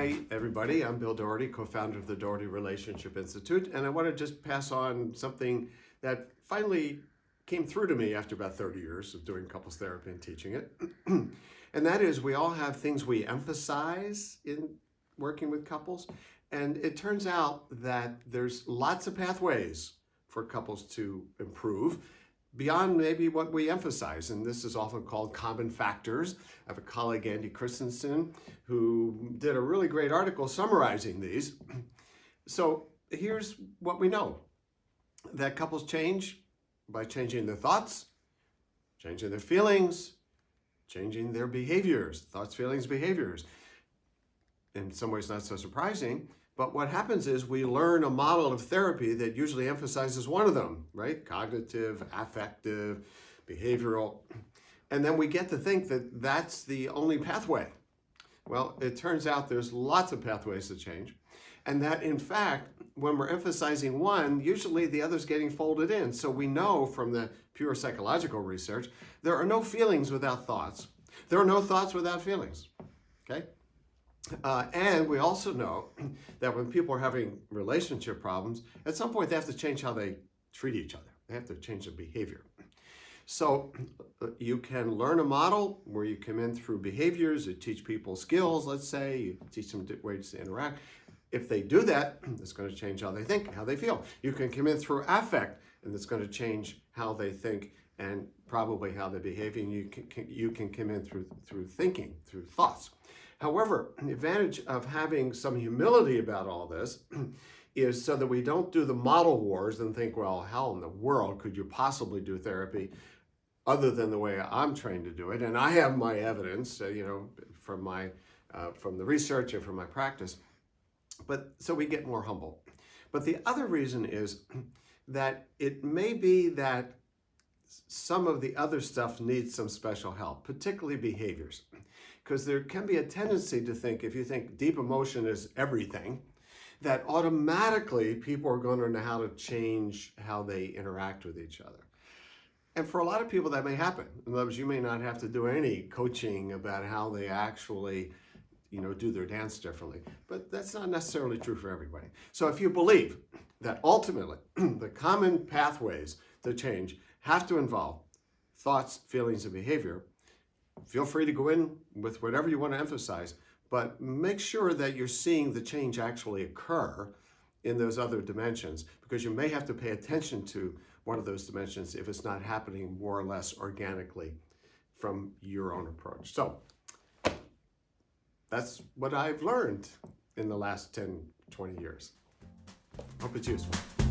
Hi, everybody. I'm Bill Doherty, co-founder of the Doherty Relationship Institute, and I want to just pass on something that finally came through to me after about 30 years of doing couples therapy and teaching it. And that is, we all have things we emphasize in working with couples, and it turns out that there's lots of pathways for couples to improve beyond maybe what we emphasize, and this is often called common factors. I have a colleague, Andy Christensen, who did a really great article summarizing these. So here's what we know, that couples change by changing their thoughts, changing their feelings, changing their behaviors, thoughts, feelings, behaviors. In some ways not so surprising, but what happens is we learn a model of therapy that usually emphasizes one of them, right? Cognitive, affective, behavioral. And then we get to think that that's the only pathway. Well, it turns out there's lots of pathways to change. And that in fact, when we're emphasizing one, usually the other's getting folded in. So we know from the pure psychological research, there are no feelings without thoughts. There are no thoughts without feelings, okay? And we also know that when people are having relationship problems, at some point they have to change how they treat each other. They have to change their behavior. So you can learn a model where you come in through behaviors, you teach people skills, let's say, you teach them ways to interact. If they do that, it's going to change how they think, how they feel. You can come in through affect, and it's going to change how they think and probably how they behave. And you can come in through thinking, through thoughts. However, the advantage of having some humility about all this is so that we don't do the model wars and think, well, how in the world could you possibly do therapy other than the way I'm trained to do it? And I have my evidence, from the research and from my practice. But so we get more humble. But the other reason is that it may be that some of the other stuff needs some special help, particularly behaviors. Because there can be a tendency to think, if you think deep emotion is everything, that automatically people are going to know how to change how they interact with each other. And for a lot of people that may happen. In other words, you may not have to do any coaching about how they actually do their dance differently. But that's not necessarily true for everybody. So if you believe that ultimately the common pathways to change have to involve thoughts, feelings, and behavior, feel free to go in with whatever you want to emphasize, but make sure that you're seeing the change actually occur in those other dimensions, because you may have to pay attention to one of those dimensions if it's not happening more or less organically from your own approach. So that's what I've learned in the last 10, 20 years. Hope it's useful.